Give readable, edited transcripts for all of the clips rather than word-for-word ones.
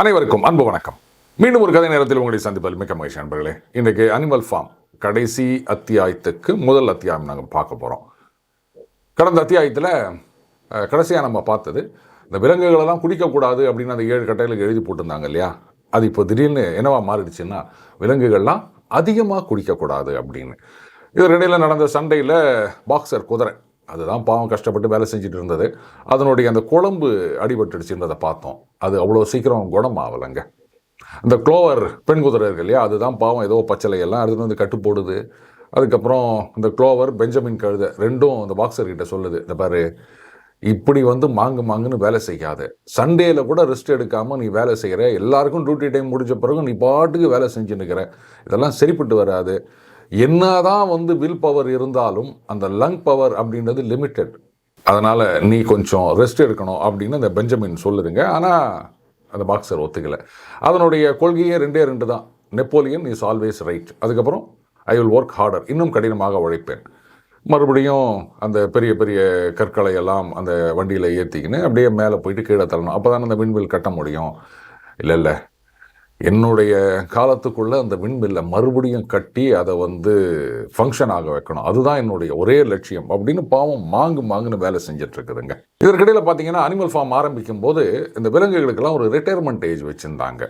அனைவருக்கும் அன்பு வணக்கம். மீண்டும் ஒரு கதை நேரத்தில் உங்களை சந்திப்பதில் மிக்க மகிழ்ச்சி நண்பர்களே. இன்றைக்கு அனிமல் ஃபார்ம் கடைசி அத்தியாயத்துக்கு முதல் அத்தியாயம் நாங்கள் பார்க்க போகிறோம். கடந்த அத்தியாயத்தில் கடைசியாக நம்ம பார்த்தது இந்த விலங்குகளெல்லாம் குடிக்கக்கூடாது அப்படின்னு அந்த 7 கட்டைகளுக்கு எழுதி போட்டிருந்தாங்க இல்லையா. அது இப்போ திடீர்னு என்னவா மாறிடுச்சுன்னா விலங்குகள்லாம் அதிகமாக குடிக்கக்கூடாது அப்படின்னு. இது இடையில் நடந்த சண்டையில் பாக்ஸர் குதிரை அதுதான் பாவம் கஷ்டப்பட்டு வேலை செஞ்சுட்டு இருந்தது. அதனுடைய அந்த குழம்பு அடிபட்டுடுச்சுன்றதை பார்த்தோம். அது அவ்வளோ சீக்கிரம் குணம் ஆகலைங்க. இந்த க்ளோவர் பெண் குதிரை இருக்கு இல்லையா, அதுதான் பாவம் ஏதோ பச்சளையெல்லாம் எடுத்துகிட்டு வந்து கட்டு போடுது. அதுக்கப்புறம் இந்த க்ளோவர் பெஞ்சமின் கழுதை ரெண்டும் இந்த பாக்ஸர்கிட்ட சொல்லுது, இந்த பாரு இப்படி மாங்குன்னு வேலை செய்யாத, சண்டேல கூட ரெஸ்ட் எடுக்காமல் நீ வேலை செய்கிற, எல்லாருக்கும் டியூட்டி டைம் முடிஞ்ச பிறகு நீ பாட்டுக்கு வேலை செஞ்சுன்னுக்கிற, இதெல்லாம் சரிப்பட்டு வராது. என்னதான் வில் பவர் இருந்தாலும் அந்த லங் பவர் அப்படின்றது லிமிட்டட், அதனால் நீ கொஞ்சம் ரெஸ்ட் எடுக்கணும் அப்படின்னு அந்த பெஞ்சமின் சொல்லுதுங்க. ஆனால் அந்த பாக்ஸர் ஒத்துக்கலை. அதனுடைய கொள்கையே ரெண்டு தான். நெப்போலியன் இஸ் ஆல்வேஸ் ரைட், அதுக்கப்புறம் ஐ வில் ஒர்க் ஹார்டர், இன்னும் கடினமாக உழைப்பேன். மறுபடியும் அந்த பெரிய பெரிய கற்களை எல்லாம் அந்த வண்டியில் ஏற்றிக்கின்னு அப்படியே மேலே போயிட்டு கீழே தள்ளணும், அப்போ தான் அந்த விண்வில் கட்ட முடியும். இல்லை என்னுடைய காலத்துக்குள்ளே அந்த விண்மில்லை மறுபடியும் கட்டி அதை ஃபங்க்ஷன் ஆக வைக்கணும், அதுதான் என்னுடைய ஒரே லட்சியம் அப்படின்னு பாவம் மாங்குன்னு வேலை செஞ்சிட்ருக்குதுங்க. இதற்கிடையில் பார்த்தீங்கன்னா அனிமல் ஃபார்ம் ஆரம்பிக்கும் போது இந்த விலங்குகளுக்கெல்லாம் ஒரு ரிட்டையர்மெண்ட் ஏஜ் வச்சுருந்தாங்க.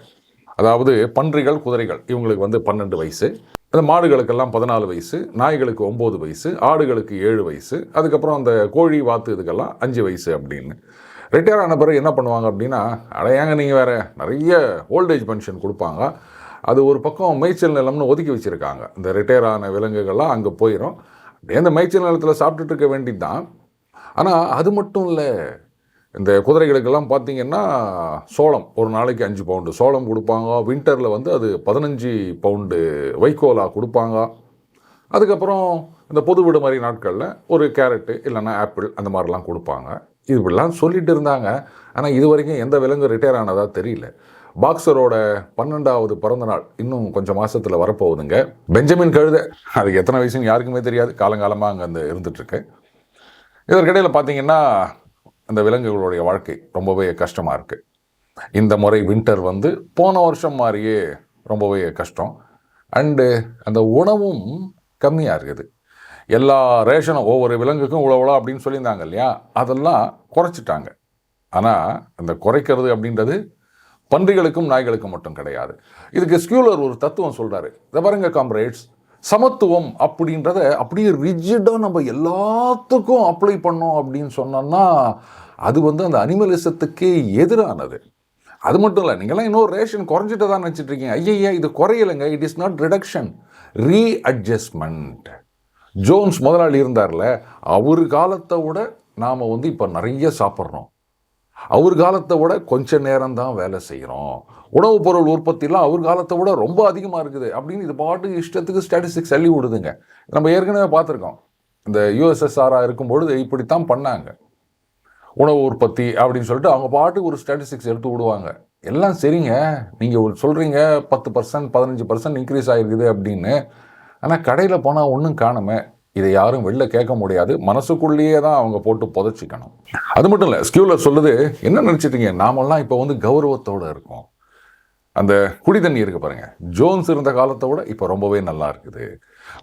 அதாவது பன்றிகள் குதிரைகள் இவங்களுக்கு 12 வயசு, அந்த மாடுகளுக்கெல்லாம் 14 வயசு, நாய்களுக்கு 9 வயசு, ஆடுகளுக்கு 7 வயசு, அதுக்கப்புறம் அந்த கோழி வாத்து இதுக்கெல்லாம் 5 வயசு அப்படின்னு. ரிட்டையர் ஆன பிறகு என்ன பண்ணுவாங்க அப்படின்னா, அடையாங்க நீங்கள் வேறு நிறைய ஓல்டேஜ் பென்ஷன் கொடுப்பாங்க. அது ஒரு பக்கம் மேய்ச்சல் நிலம்னு ஒதுக்கி வச்சுருக்காங்க. இந்த ரிட்டையர் ஆன விலங்குகள்லாம் அங்கே போயிடும். அப்படியே அந்த மேய்ச்சல் நிலத்தில் சாப்பிட்டுட்டு இருக்க வேண்டியது தான். ஆனால் அது மட்டும் இல்லை, இந்த குதிரைகளுக்கெல்லாம் பார்த்திங்கன்னா சோளம் ஒரு நாளைக்கு 5 பவுண்டு சோளம் கொடுப்பாங்க. வின்டரில் அது 15 பவுண்டு வைக்கோலாக கொடுப்பாங்க. அதுக்கப்புறம் இந்த பொது விடுமுறை நாட்களில் ஒரு கேரட்டு இல்லைன்னா ஆப்பிள் அந்த மாதிரிலாம் கொடுப்பாங்க. இப்படிலாம் சொல்லிட்டு இருந்தாங்க. ஆனால் இது வரைக்கும் எந்த விலங்கு ரிட்டையர் ஆனதாக தெரியல. பாக்ஸரோட 12வது பிறந்த நாள் இன்னும் கொஞ்சம் மாதத்தில் வரப்போகுதுங்க. பெஞ்சமின் கழுதை அதுக்கு எத்தனை வயசுன்னு யாருக்குமே தெரியாது, காலங்காலமாக அங்கே இருந்துகிட்ருக்கு. இதற்கிடையில் பார்த்திங்கன்னா அந்த விலங்குகளுடைய வாழ்க்கை ரொம்பவே கஷ்டமாக இருக்குது. இந்த முறை வின்டர் போன வருஷம் மாதிரியே ரொம்பவே கஷ்டம். அண்டு அந்த உணவும் கம்மியாக இருக்குது. எல்லா ரேஷனும் ஒவ்வொரு விலங்குக்கும் இவ்வளோ அப்படின்னு சொல்லியிருந்தாங்க இல்லையா, அதெல்லாம் குறைச்சிட்டாங்க. ஆனால் அந்த குறைக்கிறது அப்படின்றது பன்றிகளுக்கும் நாய்களுக்கும் மட்டும் கிடையாது. இதுக்கு ஸ்கியூலர் ஒரு தத்துவம் சொல்கிறாரு. இதை பாருங்க காம்ரேட்ஸ், சமத்துவம் அப்படின்றத அப்படியே ரிஜிடாக நம்ம எல்லாத்துக்கும் அப்ளை பண்ணோம் அப்படின்னு சொன்னோம்னா அது அந்த அனிமலிசத்துக்கே எதிரானது. அது மட்டும் இல்லை, நீங்கள்லாம் இன்னொரு ரேஷன் குறைஞ்சிட்டு தான் நினச்சிட்டு இருக்கீங்க. ஐயா இது குறையலைங்க, it is not reduction, readjustment. Jones முதலாளி இருந்தார்ல, அவர் காலத்தை விட நாம் இப்போ நிறைய சாப்பிட்றோம். அவர் காலத்தை விட கொஞ்ச நேரம் தான் வேலை செய்கிறோம். உணவுப் பொருள் உற்பத்திலாம் அவர் காலத்தை விட ரொம்ப அதிகமாக இருக்குது அப்படின்னு இது பாட்டு இஷ்டத்துக்கு ஸ்டாட்டிஸ்டிக்ஸ் சொல்லி விடுதுங்க. நம்ம ஏற்கனவே பார்த்துருக்கோம். இந்த யுஎஸ்எஸ்ஆராக இருக்கும்பொழுது இப்படித்தான் பண்ணாங்க. உணவு உற்பத்தி அப்படின்னு சொல்லிட்டு அவங்க பாட்டுக்கு ஒரு ஸ்டாட்டிஸ்டிக்ஸ் எடுத்து விடுவாங்க. எல்லாம் சரிங்க, நீங்கள் சொல்கிறீங்க 10% 15% இன்க்ரீஸ் ஆகிருக்குது அப்படின்னு. ஆனால் கடையில் போனால் ஒன்றும் காணுமே. இதை யாரும் வெளில கேட்க முடியாது, மனசுக்குள்ளேயே தான் அவங்க போட்டு புதைச்சிக்கணும். அது மட்டும் இல்லை, ஸ்கியூலர் சொல்லுது, என்ன நினச்சிட்டீங்க, நாமெல்லாம் இப்போ கௌரவத்தோடு இருக்கோம். அந்த குடி தண்ணி இருக்குது பாருங்கள், ஜோன்ஸ் இருந்த காலத்தை விட இப்போ ரொம்பவே நல்லா இருக்குது.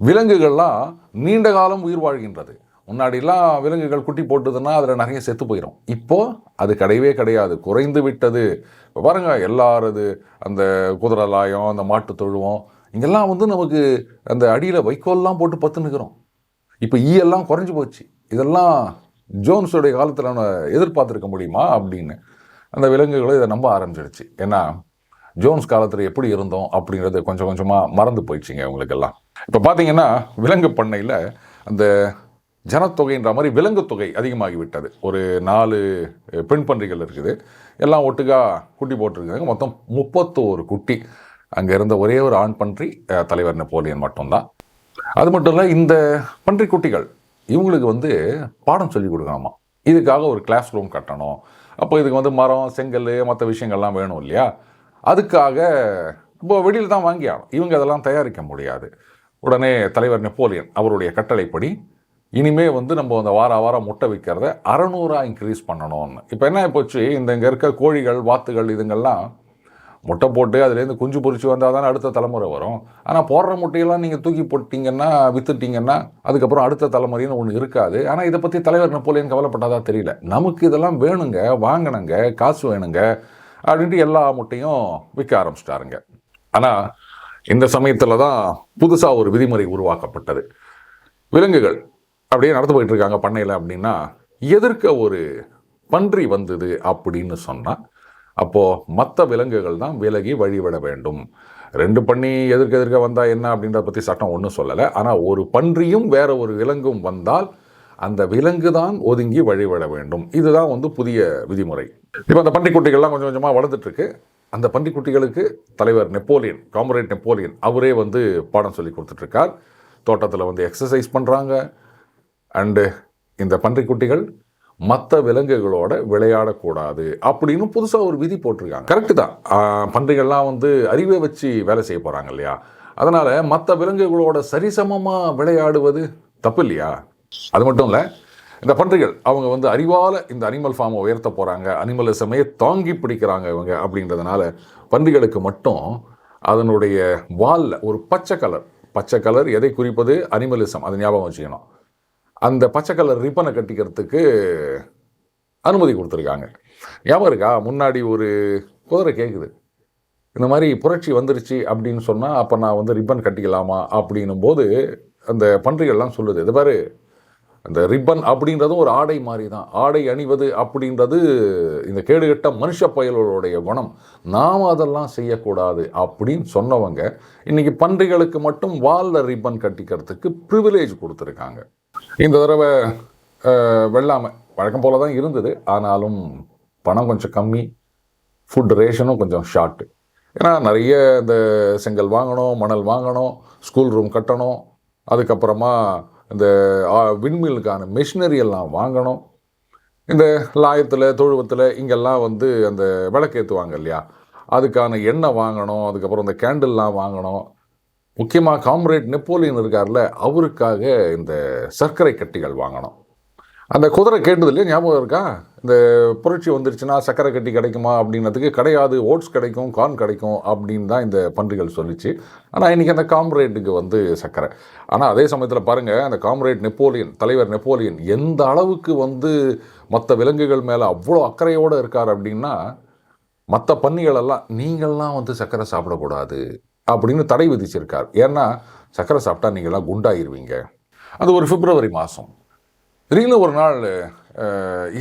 விலங்குகள்லாம் நீண்ட காலம் உயிர் வாழ்கின்றது. முன்னாடிலாம் விலங்குகள் குட்டி போட்டுதுன்னா அதில் நிறைய செத்து போயிடும். இப்போது அது கிடையவே கிடையாது, குறைந்து விட்டது. இப்போ பாருங்கள், எல்லாரது அந்த குதிரலாயம், அந்த மாட்டு தொழுவம், இங்கெல்லாம் நமக்கு அந்த அடியில் வைக்கோல்லாம் போட்டு பத்துனுக்கிறோம். இப்போ ஈயெல்லாம் குறைஞ்சி போச்சு. இதெல்லாம் ஜோன்ஸோடைய காலத்தில் நம்ம எதிர்பார்த்துருக்க முடியுமா அப்படின்னு அந்த விலங்குகளும் இதை நம்ப ஆரம்பிச்சிடுச்சு. ஏன்னா ஜோன்ஸ் காலத்தில் எப்படி இருந்தோம் அப்படிங்கிறது கொஞ்சம் கொஞ்சமாக மறந்து போயிடுச்சிங்க அவங்களுக்கெல்லாம். இப்போ பார்த்தீங்கன்னா விலங்கு பண்ணையில் அந்த ஜனத்தொகைன்ற மாதிரி விலங்கு தொகை அதிகமாகிவிட்டது. ஒரு 4 பெண் பன்றிகள் இருக்குது, எல்லாம் ஒட்டுக்காக குட்டி போட்டிருக்காங்க. மொத்தம் 31 குட்டி. அங்கே இருந்த ஒரே ஒரு ஆண் பன்றி தலைவர் நெப்போலியன் மட்டும்தான். அது மட்டும் இல்லை, இந்த பன்றி குட்டிகள் இவங்களுக்கு பாடம் சொல்லி கொடுக்கணுமா. இதுக்காக ஒரு கிளாஸ் ரூம் கட்டணும். அப்போ இதுக்கு மரம், செங்கல், மற்ற விஷயங்கள்லாம் வேணும் இல்லையா. அதுக்காக இப்போ வெளியில் தான் வாங்கி ஆகணும். இவங்க அதெல்லாம் தயாரிக்க முடியாது. உடனே தலைவர் நெப்போலியன் அவருடைய கட்டளைப்படி இனிமே நம்ம அந்த வாரம் முட்டை விற்கிறத 600 இன்க்ரீஸ் பண்ணணும்னு. இப்போ என்ன போச்சு, இங்கே இருக்க கோழிகள் வாத்துகள் இதுங்கெல்லாம் முட்டை போட்டு அதுலேருந்து குஞ்சு பொரிச்சு வந்தால் தானே அடுத்த தலைமுறை வரும். ஆனால் போடுற முட்டையெல்லாம் நீங்கள் தூக்கி போட்டிங்கன்னா, விற்றுட்டிங்கன்னா, அதுக்கப்புறம் அடுத்த தலைமுறைன்னு ஒன்று இருக்காது. ஆனால் இதை பற்றி தலைவர் நெப்போலியன் கவலைப்பட்டாதா தெரியல. நமக்கு இதெல்லாம் வேணுங்க, வாங்கணுங்க, காசு வேணுங்க அப்படின்ட்டு எல்லா முட்டையும் விற்க ஆரம்பிச்சிட்டாருங்க. ஆனால் இந்த சமயத்தில் தான் புதுசாக ஒரு விதிமுறை உருவாக்கப்பட்டது. விலங்குகள் அப்படியே நடந்து போயிட்டு இருக்காங்க பண்ணையில் அப்படின்னா, எதிர்க்க ஒரு பன்றி வந்தது அப்படின்னு சொன்னால், அப்போது மற்ற விலங்குகள் தான் விலகி வழிவிட வேண்டும். 2 பன்றி எதிர்க்க வந்தால் என்ன அப்படின்றத பற்றி சட்டம் ஒன்றும் சொல்லலை. ஆனால் ஒரு பன்றியும் வேற ஒரு விலங்கும் வந்தால் அந்த விலங்கு தான் ஒதுங்கி வழிவிட வேண்டும். இதுதான் வந்து புதிய விதிமுறை. இப்போ அந்த பன்றிக்குட்டிகள்லாம் கொஞ்சம் கொஞ்சமாக வளர்ந்துட்டுருக்கு. அந்த பன்றிக்குட்டிகளுக்கு தலைவர் நெப்போலியன், காம்ரேட் நெப்போலியன் அவரே வந்து பாடம் சொல்லி கொடுத்துட்ருக்கார். தோட்டத்தில் வந்து எக்ஸசைஸ் பண்ணுறாங்க. அண்டு இந்த பன்றிக்குட்டிகள் மற்ற விலங்குகளோட விளையாடக்கூடாது அப்படின்னு புதுசாக ஒரு விதி போட்டிருக்காங்க. கரெக்டு தான். பன்றிகள்லாம் வந்து அறிவை வச்சு வேலை செய்ய போகிறாங்க இல்லையா? அதனால் மற்ற விலங்குகளோட சரிசமமாக விளையாடுவது தப்பு இல்லையா? அது மட்டும் இல்லை, இந்த பன்றிகள் அவங்க வந்து அறிவால் இந்த அனிமல் ஃபார்மை உயர்த்த போகிறாங்க, அனிமலிசமே தாங்கி பிடிக்கிறாங்க இவங்க அப்படின்றதுனால பன்றிகளுக்கு மட்டும் அதனுடைய வாலில் ஒரு பச்சை கலர் எதை குறிப்பது? அனிமலிசம். அது ஞாபகம் வச்சுக்கணும். அந்த பச்சை கலர் ரிப்பனை கட்டிக்கிறதுக்கு அனுமதி கொடுத்துருக்காங்க. ஞாபகம் இருக்கா? முன்னாடி ஒரு குதிரை கேட்குது, இந்த மாதிரி புரட்சி வந்துருச்சு அப்படின்னு சொன்னால் அப்போ நான் வந்து ரிப்பன் கட்டிக்கலாமா அப்படின்னும் போது அந்த பன்றிகள்லாம் சொல்லுது, இது பாரு, அந்த ரிப்பன் அப்படின்றதும் ஒரு ஆடை மாதிரி தான். ஆடை அணிவது அப்படின்றது இந்த கேடுகட்ட மனுஷ பயல்களுடைய குணம், நாம் அதெல்லாம் செய்யக்கூடாது அப்படின்னு சொன்னவங்க இன்றைக்கி பன்றிகளுக்கு மட்டும் வாலில் ரிப்பன் கட்டிக்கிறதுக்கு ப்ரிவிலேஜ் கொடுத்துருக்காங்க. இந்த தடவை வெள்ளாமை வழக்கம் போல தான் இருந்தது. ஆனாலும் பணம் கொஞ்சம் கம்மி, ஃபுட் ரேஷனும் கொஞ்சம் ஷார்ட்டு. ஏன்னா நிறைய இந்த செங்கல் வாங்கணும், மணல் வாங்கணும், ஸ்கூல் ரூம் கட்டணும், அதுக்கப்புறமா இந்த விண்மில்லுக்கான மிஷினரி எல்லாம் வாங்கணும். இந்த லாயத்தில் தொழுவத்தில் இங்கெல்லாம் வந்து அந்த விளக்கேற்றுவாங்க இல்லையா, அதுக்கான எண்ணெய் வாங்கணும், அதுக்கப்புறம் இந்த கேண்டில்லாம் வாங்கணும். முக்கியமாக காம்ரேட் நெப்போலியன் இருக்கார்ல, அவருக்காக இந்த சர்க்கரை கட்டிகள் வாங்கணும். அந்த குதிரை கேட்டது இல்லையா, ஞாபகம் இருக்கா? இந்த புரட்சி வந்துருச்சுன்னா சர்க்கரை கட்டி கிடைக்குமா அப்படின்றதுக்கு, கிடையாது, ஓட்ஸ் கிடைக்கும், கார்ன் கிடைக்கும் அப்படின்னு தான் இந்த பன்றிகள் சொல்லிச்சு. ஆனால் இன்றைக்கி அந்த காம்ரேட்டுக்கு வந்து சர்க்கரை. ஆனால் அதே சமயத்தில் பாருங்கள், அந்த காம்ரேட் நெப்போலியன், தலைவர் நெப்போலியன் எந்த அளவுக்கு வந்து மற்ற விலங்குகள் மேலே அவ்வளோ அக்கறையோடு இருக்கார் அப்படின்னா, மற்ற பன்னிகளெல்லாம் நீங்கள்லாம் வந்து சர்க்கரை சாப்பிடக்கூடாது அப்படின்னு தடை விதிச்சிருக்கார். ஏன்னா சர்க்கரை சாப்பிட்டா நீங்கள்லாம் குண்டாயிருவீங்க. அது ஒரு பிப்ரவரி மாதம். திடீர்னு ஒரு நாள்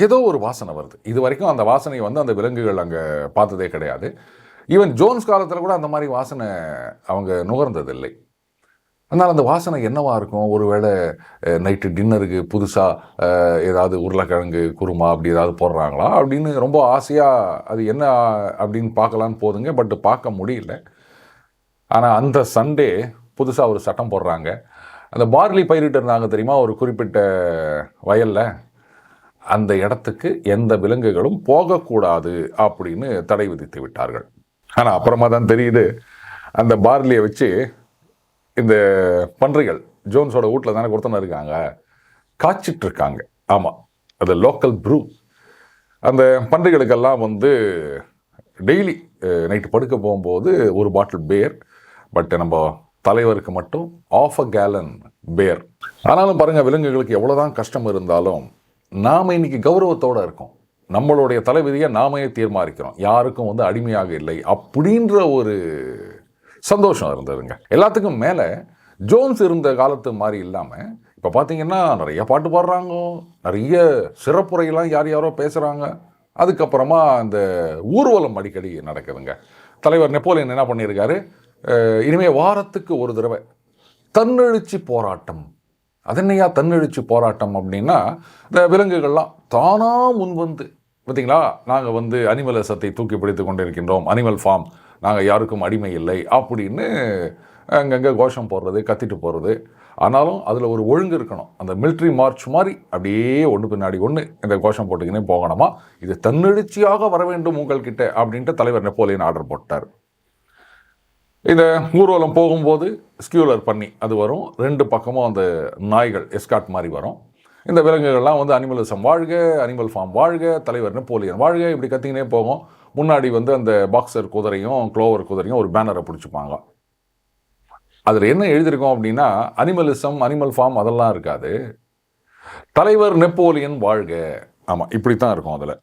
ஏதோ ஒரு வாசனை வருது. இது வரைக்கும் அந்த வாசனை வந்து அந்த விலங்குகள் அங்கே பார்த்ததே கிடையாது. ஈவன் ஜோன்ஸ் காலத்தில் கூட அந்த மாதிரி வாசனை அவங்க நுகர்ந்ததில்லை. அதனால் அந்த வாசனை என்னவாக இருக்கும்? ஒருவேளை நைட்டு டின்னருக்கு புதுசாக ஏதாவது உருளைக்கிழங்கு குருமா அப்படி ஏதாவது போடுறாங்களா அப்படின்னு ரொம்ப ஆசையாக அது என்ன அப்படின்னு பார்க்கலான்னு போதுங்க. பட் பார்க்க முடியல. ஆனால் அந்த சண்டே புதுசாக ஒரு சட்டம் போடுறாங்க. அந்த பார்லி பயிரிட்டு இருந்தாங்க தெரியுமா, ஒரு குறிப்பிட்ட வயலில், அந்த இடத்துக்கு எந்த விலங்குகளும் போகக்கூடாது அப்படின்னு தடை விதித்து விட்டார்கள். ஆனால் அப்புறமா தான் தெரியுது, அந்த பார்லியை வச்சு இந்த பன்றிகள் ஜோன்ஸோட வீட்டில் தானே கொடுத்தன இருக்காங்க, காய்ச்சிட்ருக்காங்க. ஆமாம், அது லோக்கல் ப்ரூ. அந்த பன்றிகளுக்கெல்லாம் வந்து டெய்லி நைட்டு படுக்க போகும்போது ஒரு பாட்டில் பேர். பட் நம்ம தலைவருக்கு மட்டும் 1/2 gallon பேர். ஆனாலும் பாருங்கள், விலங்குகளுக்கு எவ்வளோதான் கஷ்டம் இருந்தாலும் நாம் இன்றைக்கி கௌரவத்தோடு இருக்கோம். நம்மளுடைய தலைவிதியை நாமே தீர்மானிக்கிறோம். யாருக்கும் வந்து அடிமையாக இல்லை அப்படின்ற ஒரு சந்தோஷம் இருந்ததுங்க. எல்லாத்துக்கும் மேலே ஜோன்ஸ் இருந்த காலத்து மாதிரி இல்லாமல் இப்போ பார்த்தீங்கன்னா நிறைய பாட்டு பாடுறாங்க, நிறைய சிறப்புரையெல்லாம் யாரோ பேசுகிறாங்க. அதுக்கப்புறமா அந்த ஊர்வலம் அடிக்கடி நடக்குதுங்க. தலைவர் நெப்போலியன் என்ன பண்ணியிருக்காரு, இனிமேல் வாரத்துக்கு ஒரு தடவை தன்னெழுச்சி போராட்டம். அதென்னையா தன்னெழுச்சி போராட்டம் அப்படின்னா, இந்த விலங்குகள்லாம் தானாக முன் வந்து, பார்த்தீங்களா, நாங்கள் வந்து அனிமலிசத்தை தூக்கி பிடித்து கொண்டு இருக்கின்றோம், அனிமல் ஃபார்ம், நாங்கள் யாருக்கும் அடிமை இல்லை அப்படின்னு அங்கங்கே கோஷம் போடுறது, கத்திட்டு போகிறது. ஆனாலும் அதில் ஒரு ஒழுங்கு இருக்கணும். அந்த மிலிட்ரி மார்ச் மாதிரி அப்படியே ஒன்று பின்னாடி ஒன்று இந்த கோஷம் போட்டுக்கினே போகணுமா, இது தன்னெழுச்சியாக வர வேண்டும் உங்கள்கிட்ட அப்படின்ட்டு தலைவர் நெப்போலியன் ஆர்டர் போட்டார். இந்த ஊர்வலம் போகும்போது ஸ்கியூலர் பண்ணி அது வரும், 2 பக்கமும் அந்த நாய்கள் எஸ்காட் மாதிரி வரும். இந்த விலங்குகள்லாம் வந்து அனிமலிசம் வாழ்க, அனிமல் ஃபார்ம் வாழ்க, தலைவர் நெப்போலியன் வாழ்க இப்படி கத்திக்கினே போகும். முன்னாடி வந்து அந்த பாக்ஸர் குதிரையும் க்ளோவர் குதிரையும் ஒரு பேனரை பிடிச்சிப்பாங்க. அதில் என்ன எழுதியிருக்கோம் அப்படின்னா அனிமலிசம், அனிமல் ஃபார்ம் அதெல்லாம் இருக்காது. தலைவர் நெப்போலியன் வாழ்க. ஆமாம், இப்படித்தான் இருக்கும் அதில்.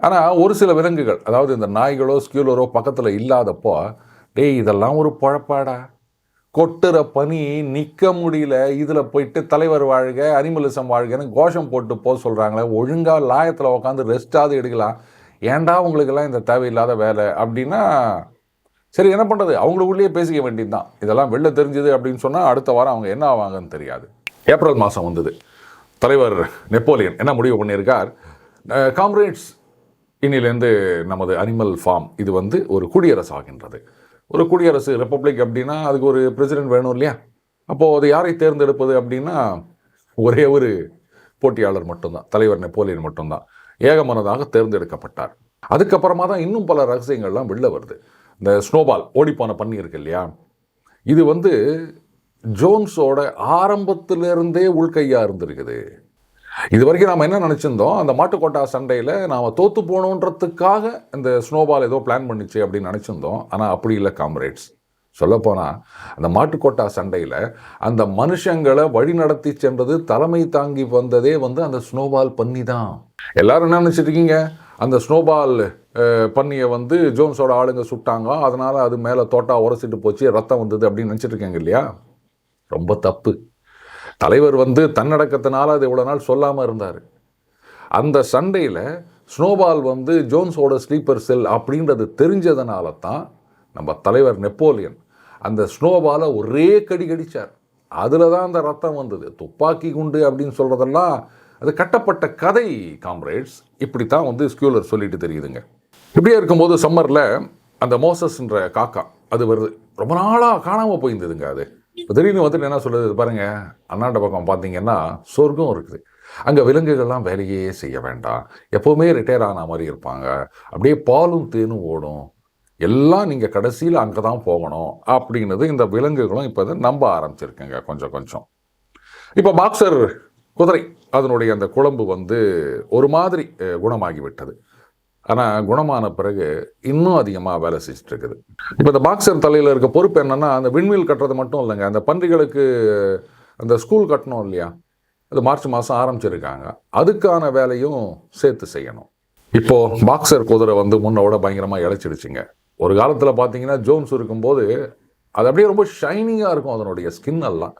ஆனால் ஒரு சில விலங்குகள், அதாவது இந்த நாய்களோ ஸ்கியூலரோ பக்கத்தில் இல்லாதப்போ, டேய் இதெல்லாம் ஒரு பொழப்பாடா, கொட்டுற பனி நிற்க முடியல, இதில் போயிட்டு தலைவர் வாழ்க அனிமலிசம் வாழ்கன்னு கோஷம் போட்டு போக சொல்கிறாங்களே, ஒழுங்காக லாயத்தில் உட்காந்து ரெஸ்டாவது எடுக்கலாம், ஏன்டா உங்களுக்கெல்லாம் இந்த தேவையில்லாத வேலை அப்படின்னா, சரி என்ன பண்ணுறது, அவங்களுக்குள்ளேயே பேசிக்க வேண்டியது தான். இதெல்லாம் வெளில தெரிஞ்சுது அப்படின்னு சொன்னால் அடுத்த வாரம் அவங்க என்ன ஆவாங்கன்னு தெரியாது. ஏப்ரல் மாதம் வந்தது. தலைவர் நெப்போலியன் என்ன முடிவு பண்ணியிருக்கார், காம்ரேட்ஸ் இன்னிலேருந்து நமது அனிமல் ஃபார்ம் இது வந்து ஒரு குடியரசு ஆகின்றது. ஒரு குடியரசு, ரிப்பப்ளிக் அப்படின்னா அதுக்கு ஒரு பிரசிடென்ட் வேணும் இல்லையா? அப்போது அது யாரை தேர்ந்தெடுப்பது அப்படின்னா ஒரே ஒரு போட்டியாளர் மட்டும்தான், தலைவர் நெப்போலியன் மட்டும்தான் ஏகமனதாக தேர்ந்தெடுக்கப்பட்டார். அதுக்கப்புறமா தான் இன்னும் பல ரகசியங்கள்லாம் வெளில வருது. இந்த ஸ்னோபால், ஓடிப்போன பண்ணி இருக்கு இல்லையா, இது வந்து ஜோன்ஸோட ஆரம்பத்திலிருந்தே உள்கையாக இருந்திருக்குது. இது வரைக்கும் நாம் என்ன நினச்சிருந்தோம், அந்த மாட்டுக்கோட்டா சண்டையில் நாம் தோற்று போகணுன்றதுக்காக இந்த ஸ்னோபால் ஏதோ பிளான் பண்ணிச்சு அப்படின்னு நினச்சிருந்தோம். ஆனால் அப்படி இல்லை காம்ரேட்ஸ். சொல்லப்போனால் அந்த மாட்டுக்கோட்டா சண்டையில் அந்த மனுஷங்களை வழி நடத்தி சென்றது, தலைமை தாங்கி வந்ததே வந்து அந்த ஸ்னோபால் பண்ணி தான். எல்லாரும் என்ன நினச்சிட்ருக்கீங்க, அந்த ஸ்னோபால் பண்ணியை வந்து ஜோன்ஸோட ஆளுங்க சுட்டாங்க, அதனால் அது மேலே தோட்டா உரசிட்டு போச்சு, ரத்தம் வந்தது அப்படின்னு நினச்சிட்டு இருக்கீங்க இல்லையா? ரொம்ப தப்பு. தலைவர் வந்து தன்னடக்கத்தினால அது இவ்வளோ நாள் சொல்லாமல் இருந்தார். அந்த சண்டையில் ஸ்னோபால் வந்து ஜோன்ஸோட ஸ்லீப்பர் செல் அப்படின்றது தெரிஞ்சதுனால தான் நம்ம தலைவர் நெப்போலியன் அந்த ஸ்னோபாலை ஒரே கடி கடித்தார். அதில் தான் அந்த ரத்தம் வந்தது. துப்பாக்கி குண்டு அப்படின்னு சொல்கிறதெல்லாம் அது கட்டப்பட்ட கதை காம்ரேட்ஸ். இப்படி தான் வந்து ஸ்கியூலர் சொல்லிட்டு தெரியுதுங்க. இப்படியே இருக்கும்போது சம்மரில் அந்த மோசஸ்ன்ற காக்கா அது வருது. ரொம்ப நாளாக காணாமல் போயிருந்ததுங்க. அது இப்போ திடீர்னு வந்துட்டு என்ன சொல்லுது பாருங்கள், அண்ணாண்ட பக்கம் பார்த்தீங்கன்னா சொர்க்கம் இருக்குது, அங்கே விலங்குகள்லாம் வேலையே செய்ய வேண்டாம், எப்போவுமே ரிட்டையர் ஆன மாதிரி இருப்பாங்க, அப்படியே பாலும் தேனும் ஓடும், எல்லாம் நீங்கள் கடைசியில் அங்கே தான் போகணும் அப்படின்றது இந்த விலங்குகளும் இப்போ அதை நம்ப ஆரம்பிச்சிருக்குங்க கொஞ்சம் கொஞ்சம். இப்போ பாக்ஸர் குதிரை அதனுடைய அந்த குழம்பு வந்து ஒரு மாதிரி குணமாகிவிட்டது. ஆனால் குணமான பிறகு இன்னும் அதிகமாக வேலை செஞ்சுட்டு இருக்குது. இப்போ இந்த பாக்ஸர் தலையில் இருக்க பொறுப்பு என்னென்னா, அந்த விண்வெளி கட்டுறது மட்டும் இல்லைங்க, அந்த பன்றிகளுக்கு அந்த ஸ்கூல் கட்டணும் இல்லையா, அது மார்ச் மாதம் ஆரம்பிச்சிருக்காங்க, அதுக்கான வேலையும் சேர்த்து செய்யணும். இப்போது பாக்ஸர் குதிரை வந்து முன்னோட பயங்கரமாக இழைச்சிடுச்சுங்க. ஒரு காலத்தில் பார்த்தீங்கன்னா ஜோன்ஸ் இருக்கும்போது அது அப்படியே ரொம்ப ஷைனிங்காக இருக்கும் அதனுடைய ஸ்கின் எல்லாம்.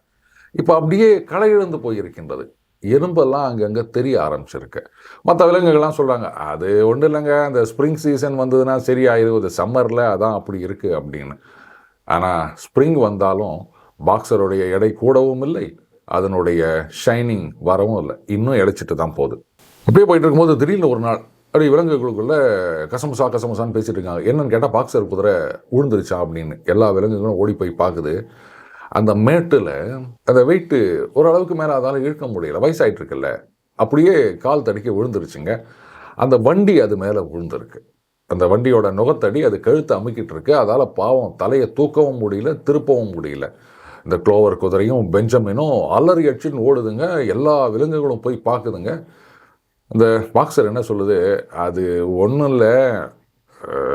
இப்போ அப்படியே களை இழந்து போயிருக்கின்றது. எறும்பெல்லாம் அங்கங்கே தெரிய ஆரம்பிச்சிருக்கு. மற்ற விலங்குகள்லாம் சொல்கிறாங்க அது ஒன்றும் இல்லைங்க, அந்த ஸ்ப்ரிங் சீசன் வந்ததுன்னா சரியாயிருது, சம்மரில் அதான் அப்படி இருக்குது அப்படின்னு. ஆனால் ஸ்ப்ரிங் வந்தாலும் பாக்ஸருடைய எடை கூடவும் இல்லை, அதனுடைய ஷைனிங் வரவும் இல்லை, இன்னும் இழைச்சிட்டு தான் போகுது. இப்படியே போயிட்டு இருக்கும்போது திடீர்னு ஒரு நாள் அப்படி விலங்குகளுக்குள்ளே கசமுசான்னு பேசிகிட்டு இருக்காங்க. என்னன்னு கேட்டால் பாக்ஸர் குதிரை விழுந்துருச்சா அப்படின்னு. எல்லா விலங்குகளும் ஓடி போய் பார்க்குது. அந்த மேட்டில் அந்த வெயிட்டு ஓரளவுக்கு மேலே அதால் இழுக்க முடியல, வயசாகிட்டு இருக்குல்ல, அப்படியே கால் தடிக்க விழுந்துருச்சுங்க. அந்த வண்டி அது மேலே விழுந்திருக்கு. அந்த வண்டியோட நுகத்தடி அது கழுத்தை அமுக்கிட்டு இருக்கு. அதால் பாவம் தலையை தூக்கவும் முடியல, திருப்பவும் முடியல. இந்த க்ளோவர் குதிரையும் பெஞ்சமினும் அலறி அடிச்சுன்னு ஓடுதுங்க. எல்லா விலங்குகளும் போய் பார்க்குதுங்க. அந்த பாக்ஸர் என்ன சொல்லுது, அது ஒன்றும் இல்லை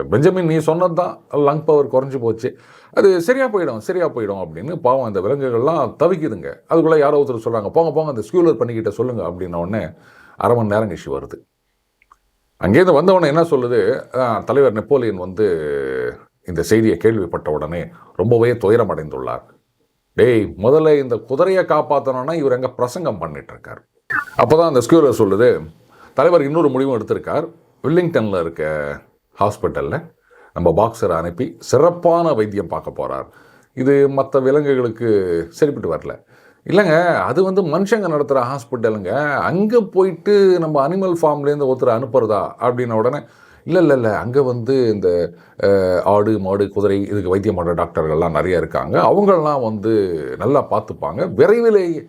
பெஞ்சமின், நீ சொன்னது தான், லங் பவர் குறைஞ்சி போச்சு, அது சரியாக போயிடும் அப்படின்னு. பாவம் அந்த விலங்குகள்லாம் தவிக்குதுங்க. அதுக்குள்ளே யாரோ ஒருத்தர் சொல்கிறாங்க, போங்க அந்த ஸ்கியூலர் பண்ணிக்கிட்ட சொல்லுங்கள் அப்படின்ன உடனே அரை மணி நேரம் கழிச்சு வருது. அங்கேருந்து வந்தவொடனே என்ன சொல்லுது, தலைவர் நெப்போலியன் வந்து இந்த செய்தியை கேள்விப்பட்ட உடனே ரொம்பவே துயரம் அடைந்துள்ளார். டேய், முதல்ல இந்த குதிரையை காப்பாற்றணும்னா இவர் எங்கே பிரசங்கம் பண்ணிட்டுருக்கார். அப்போ தான் அந்த ஸ்கியூலர் சொல்லுது, தலைவர் இன்னொரு முடிவும் எடுத்திருக்கார். வில்லிங்டனில் இருக்க ஹாஸ்பிட்டலில் நம்ம பாக்ஸரை அனுப்பி சிறப்பான வைத்தியம் பார்க்க போகிறார். இது மற்ற விலங்குகளுக்கு சரிப்பட்டு வரல. இல்லைங்க, அது வந்து மனுஷங்க நடத்துகிற ஹாஸ்பிட்டலுங்க, அங்கே போயிட்டு நம்ம அனிமல் ஃபார்ம்லேருந்து ஒருத்தர் அனுப்புறதா அப்படின்ன உடனே இல்லை அங்கே வந்து இந்த ஆடு மாடு குதிரை இதுக்கு வைத்தியம் பண்ணுற டாக்டர்கள்லாம் நிறைய இருக்காங்க, அவங்களெலாம் வந்து நல்லா பார்த்துப்பாங்க, விரைவிலேயே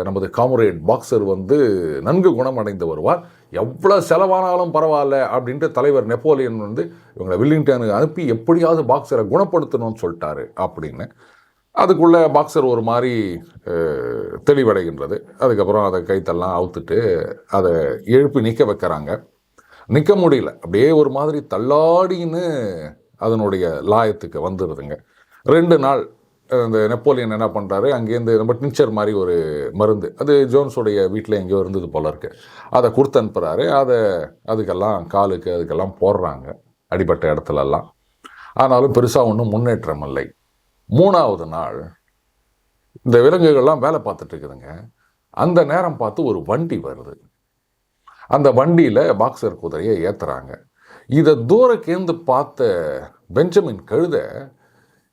நமது காம்ரேட் பாக்ஸர் வந்து நன்கு குணமடைந்து வருவார், எவ்வளோ செலவானாலும் பரவாயில்ல அப்படின்ட்டு தலைவர் நெப்போலியன் வந்து இவங்களை வில்லிங்டனுக்கு அனுப்பி எப்படியாவது பாக்ஸரை குணப்படுத்தணும்னு சொல்லிட்டாரு அப்படின்னு. அதுக்குள்ளே பாக்ஸர் ஒரு மாதிரி தெளிவடைகின்றது. அதுக்கப்புறம் அதை கைத்தெல்லாம் அவுத்துட்டு அதை எழுப்பி நிற்க வைக்கிறாங்க. நிற்க முடியல, அப்படியே ஒரு மாதிரி தள்ளாடின்னு அதனுடைய லாயத்துக்கு வந்துடுதுங்க. 2 நாள் இந்த நெப்போலியன் என்ன பண்ணுறாரு, அங்கேருந்து நம்ம டின்ச்சர் மாதிரி ஒரு மருந்து, அது ஜோன்ஸோடைய வீட்டில் எங்கேயோ இருந்தது போல இருக்கு, அதை கொடுத்து அனுப்புகிறாரு. அதுக்கெல்லாம் காலுக்கு அதுக்கெல்லாம் போடுறாங்க அடிபட்ட இடத்துலலாம். ஆனாலும் பெருசாக ஒன்றும் முன்னேற்றம் இல்லை. 3ஆவது நாள் இந்த விலங்குகள்லாம் வேலை பார்த்துட்டு இருக்குதுங்க. அந்த நேரம் பார்த்து ஒரு வண்டி வருது. அந்த வண்டியில் பாக்ஸர் குதிரையை ஏற்றுறாங்க. இதை தூரக்கேந்து பார்த்த பெஞ்சமின் கழுதை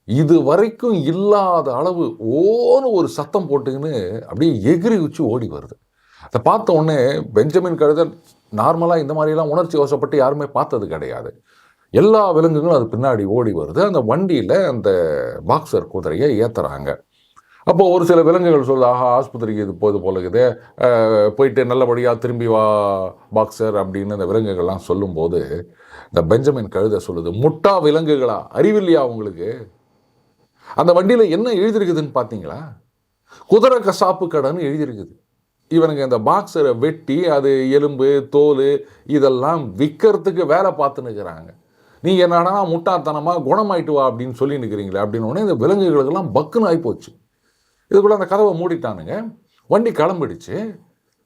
இது வரைக்கும் இல்லாத அளவு ஓன்னு ஒரு சத்தம் போட்டுக்கின்னு அப்படியே எகிரி உச்சி ஓடி வருது. அதை பார்த்த உடனே பெஞ்சமின் கழுதை நார்மலாக இந்த மாதிரிலாம் உணர்ச்சி வசப்பட்டு யாருமே பார்த்தது கிடையாது. எல்லா விலங்குகளும் அது பின்னாடி ஓடி வருது. அந்த வண்டியில் அந்த பாக்ஸர் குதிரையை ஏற்றுறாங்க. அப்போது ஒரு சில விலங்குகள் சொல்லுது, ஆஹா ஆஸ்பத்திரிக்கு இது போல இருக்குது, போயிட்டு நல்லபடியாக திரும்பி வா பாக்ஸர் அப்படின்னு இந்த விலங்குகள்லாம் சொல்லும்போது இந்த பெஞ்சமின் கழுதை சொல்லுது, முட்டா விலங்குகளா, அறிவில்லையா உங்களுக்கு? அந்த வண்டியில் என்ன எழுதியிருக்குதுன்னு பார்த்தீங்களா? குதிரை கசாப்பு கடைன்னு எழுதியிருக்குது. இவனுங்க இந்த பாக்ஸரை வெட்டி அது எலும்பு தோல் இதெல்லாம் விற்கிறதுக்கு வேலை பார்த்துன்னு இருக்கிறாங்க. நீங்கள் என்னன்னா முட்டாத்தனமாக குணமாயிட்டு வா அப்படின்னு சொல்லி நிற்கிறீங்களே அப்படின்னு உடனே இந்த விலங்குகளுக்கெல்லாம் பக்குன்னு ஆகிப்போச்சு. இதுக்குள்ளே அந்த கதவை மூடிட்டானுங்க. வண்டி கிளம்பிடுச்சு.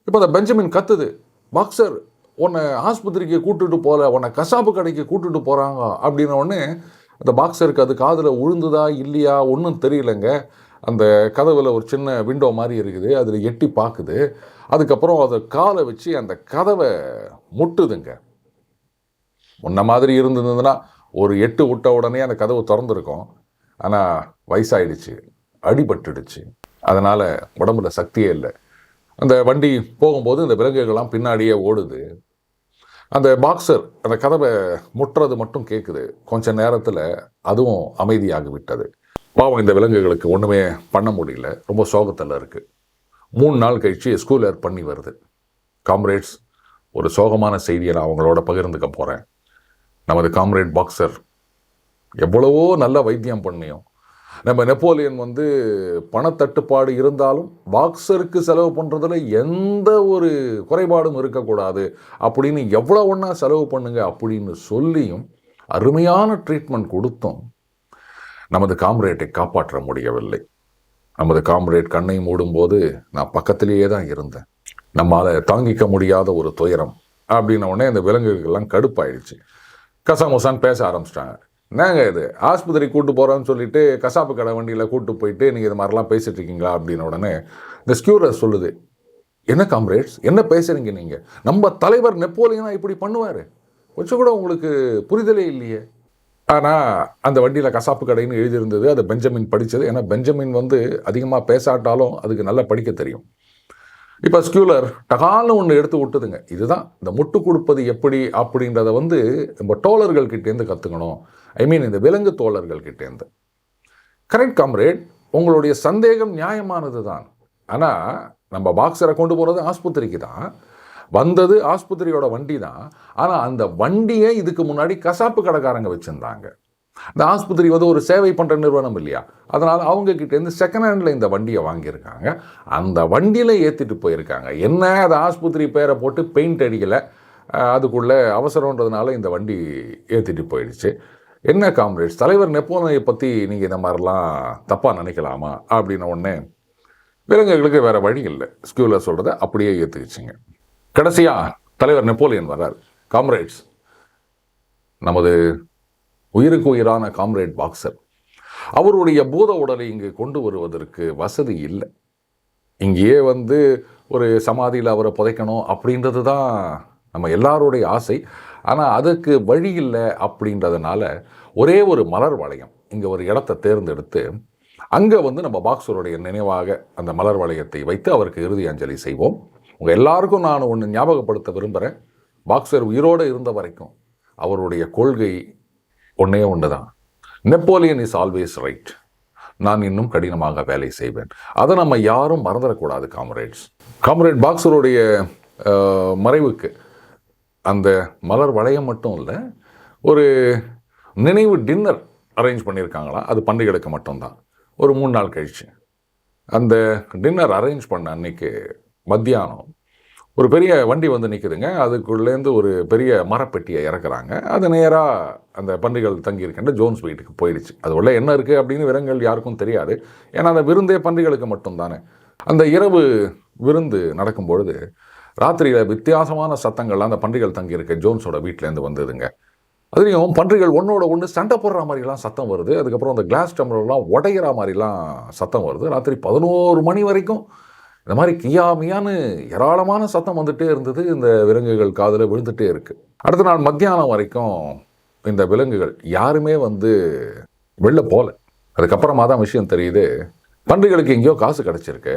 இப்போ அந்த பெஞ்சமின் கத்துது, பாக்ஸர் உன்னை ஆஸ்பத்திரிக்கு கூட்டுட்டு போகல, உன்னை கசாப்பு கடைக்கு கூட்டுட்டு போகிறாங்க அப்படின்ன உடனே அந்த பாக்ஸருக்கு அது காதில் உழுந்துதா இல்லையா ஒன்றும் தெரியலைங்க. அந்த கதவில் ஒரு சின்ன விண்டோ மாதிரி இருக்குது, அதில் எட்டி பார்க்குது. அதுக்கப்புறம் அதை காலை வச்சு அந்த கதவை முட்டுதுங்க. முன்ன மாதிரி இருந்ததுன்னா ஒரு எட்டு விட்ட உடனே அந்த கதவு திறந்துருக்கும். ஆனால் வயசாயிடுச்சு, அடிபட்டுடுச்சு, அதனால் உடம்புல சக்தியே இல்லை. அந்த வண்டி போகும்போது இந்த விலங்குகள்லாம் பின்னாடியே ஓடுது. அந்த பாக்ஸர் அந்த கதவை முட்டுறது மட்டும் கேட்குது. கொஞ்ச நேரத்தில் அதுவும் அமைதியாகி விட்டது. பாவம் இந்த விலங்குகளுக்கு ஒன்றுமே பண்ண முடியல, ரொம்ப சோகத்தில் இருக்குது. 3 நாள் கழித்து ஸ்கூல் ஏர் பண்ணி வருது. காம்ரேட்ஸ், ஒரு சோகமான செய்தியை நான் அவங்களோட பகிர்ந்துக்க போகிறேன். நமது காம்ரேட் பாக்ஸர் எவ்வளவோ நல்ல வைத்தியம் பண்ணியும், நம்ம நெப்போலியன் பணத்தட்டுப்பாடு இருந்தாலும் பாக்ஸருக்கு செலவு பண்ணுறதுல எந்த ஒரு குறைபாடும் இருக்கக்கூடாது அப்படின்னு எவ்வளோ ஒன்றா செலவு பண்ணுங்க அப்படின்னு சொல்லியும் அருமையான ட்ரீட்மெண்ட் கொடுத்தும் நமது காம்ரேட்டை காப்பாற்ற முடியவில்லை. நமது காம்ரேட் கண்ணை மூடும்போது நான் பக்கத்திலேயே தான் இருந்தேன். நம்மால் தாங்கிக்க முடியாத ஒரு துயரம் அப்படின்ன உடனே இந்த விலங்குகள்லாம் கடுப்பாயிடுச்சு. கசாமுசான்னு பேச ஆரம்பிச்சிட்டாங்க. என்னங்க இது, ஆஸ்பத்திரி கூப்பிட்டு போகிறோன்னு சொல்லிட்டு கசாப்பு கடை வண்டியில் கூப்பிட்டு போயிட்டு நீங்கள் இது மாதிரிலாம் பேசிகிட்டு இருக்கீங்களா அப்படின்ன உடனே இந்த ஸ்கியூரர் சொல்லுது, என்ன காம்ரேட்ஸ் என்ன பேசுகிறீங்க நீங்கள்? நம்ம தலைவர் நெப்போலியனா இப்படி பண்ணுவார்? கொஞ்சம் கூட உங்களுக்கு புரிதலே இல்லையே. ஆனால் அந்த வண்டியில் கசாப்பு கடைன்னு எழுதியிருந்தது, அதை பெஞ்சமின் படித்தது. ஏன்னா பெஞ்சமின் அதிகமாக பேசாட்டாலும் அதுக்கு நல்லா படிக்க தெரியும். இப்போ ஸ்கியூலர் டகால்னு ஒன்று எடுத்து விட்டுதுங்க. இதுதான் இந்த முட்டு கொடுப்பது எப்படி அப்படின்றத நம்ம தோழர்கள் கிட்டேருந்து கற்றுக்கணும். ஐ மீன் இந்த விலங்கு தோழர்கள் கிட்டேருந்து. கரெக்ட் காம்ரேட், உங்களுடைய சந்தேகம் நியாயமானது தான். ஆனால் நம்ம பாக்ஸரை கொண்டு போகிறது ஆஸ்பத்திரிக்கு தான், வந்தது ஆஸ்பத்திரியோட வண்டி தான். ஆனால் அந்த வண்டியை இதுக்கு முன்னாடி கசாப்பு கடைக்காரங்க வச்சுருந்தாங்க. இந்த ஆஸ்பத்திரி ஒரு சேவை பண்ணுற நிறுவனம் இல்லையா, அதனால் அவங்கக்கிட்டேருந்து செகண்ட் ஹேண்டில் இந்த வண்டியை வாங்கியிருக்காங்க. அந்த வண்டியில் ஏற்றிட்டு போயிருக்காங்க. என்ன அது ஆஸ்பத்திரி பேரை போட்டு பெயிண்ட் அடிக்கலை, அதுக்குள்ளே அவசரன்றதுனால இந்த வண்டி ஏற்றிட்டு போயிடுச்சு. என்ன காம்ரேட்ஸ், தலைவர் நெப்போலியனை பற்றி நீங்கள் இந்த மாதிரிலாம் தப்பாக நினைக்கலாமா அப்படின்ன உடனே விலங்குகளுக்கு வேறு வழி இல்லை, ஸ்கியூலர் சொல்கிறத அப்படியே ஏற்றுக்கிச்சிங்க. கடைசியாக தலைவர் நெப்போலியன் வர்றார். காம்ரேட்ஸ், நமது உயிருக்கு உயிரான காம்ரேட் பாக்ஸர், அவருடைய பூத உடலை இங்கு கொண்டு வருவதற்கு வசதி இல்லை. இங்கேயே ஒரு சமாதியில் அவரை புதைக்கணும் அப்படின்றது தான் நம்ம எல்லாருடைய ஆசை. ஆனால் அதுக்கு வழி இல்லை அப்படின்றதுனால ஒரே ஒரு மலர் வளையம் இங்கே ஒரு இடத்த தேர்ந்தெடுத்து அங்கே நம்ம பாக்ஸருடைய நினைவாக அந்த மலர் வளையத்தை வைத்து அவருக்கு இறுதி அஞ்சலி செய்வோம். உங்கள் எல்லாருக்கும் நான் ஒன்று ஞாபகப்படுத்த விரும்புகிறேன். பாக்ஸர் உயிரோடு இருந்த வரைக்கும் அவருடைய கொள்கை ஒன்றே ஒன்று தான், நெப்போலியன் இஸ் ஆல்வேஸ் ரைட், நான் இன்னும் கடினமாக வேலை செய்வேன். அதை நம்ம யாரும் மறந்துடக்கூடாது காம்ரேட்ஸ். காம்ரேட் பாக்ஸருடைய மறைவுக்கு அந்த மலர் வளையம் மட்டும் இல்லை, ஒரு நினைவு டின்னர் அரேஞ்ச் பண்ணியிருக்காங்களாம். அது பண்டிகைகளுக்கு மட்டும்தான். ஒரு 3 நாள் கழிச்சு அந்த டின்னர் அரேஞ்ச் பண்ண அன்னைக்கு மத்தியானம் ஒரு பெரிய வண்டி வந்து நிற்குதுங்க. அதுக்குள்ளேருந்து ஒரு பெரிய மரப்பெட்டியை இறக்குறாங்க. அது நேராக அந்த பன்றிகள் தங்கியிருக்கின்ற ஜோன்ஸ் வீட்டுக்கு போயிடுச்சு. அது உள்ள என்ன இருக்குது அப்படின்னு விலங்குகள் யாருக்கும் தெரியாது. ஏன்னா அந்த விருந்தே பன்றிகளுக்கு மட்டும் தானே. அந்த இரவு விருந்து நடக்கும்பொழுது ராத்திரியில் வித்தியாசமான சத்தங்கள்லாம் அந்த பன்றிகள் தங்கியிருக்க ஜோன்ஸோட வீட்டிலேருந்து வந்ததுங்க. அதுலேயும் பன்றிகள் ஒன்றோட ஒன்று சண்டை போடுற மாதிரிலாம் சத்தம் வருது. அதுக்கப்புறம் அந்த கிளாஸ் டம்ளர்லாம் உடைகிற மாதிரிலாம் சத்தம் வருது. ராத்திரி 11 மணி வரைக்கும் இந்த மாதிரி கியாமியான்னு ஏராளமான சத்தம் வந்துகிட்டே இருந்தது. இந்த விலங்குகள் காதில் விழுந்துகிட்டே இருக்குது. அடுத்த நாள் மத்தியானம் வரைக்கும் இந்த விலங்குகள் யாருமே வந்து வெளில போகல. அதுக்கப்புறமா தான் விஷயம் தெரியுது, பன்றிகளுக்கு எங்கேயோ காசு கிடச்சிருக்கு.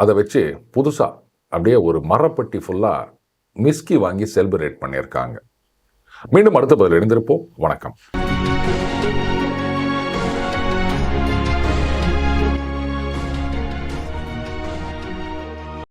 அதை வச்சு புதுசாக அப்படியே ஒரு மரப்பெட்டி ஃபுல்லாக மிஸ்கி வாங்கி செலிப்ரேட் பண்ணியிருக்காங்க. மீண்டும் அடுத்த பதில் இணைந்திருப்போம். வணக்கம்.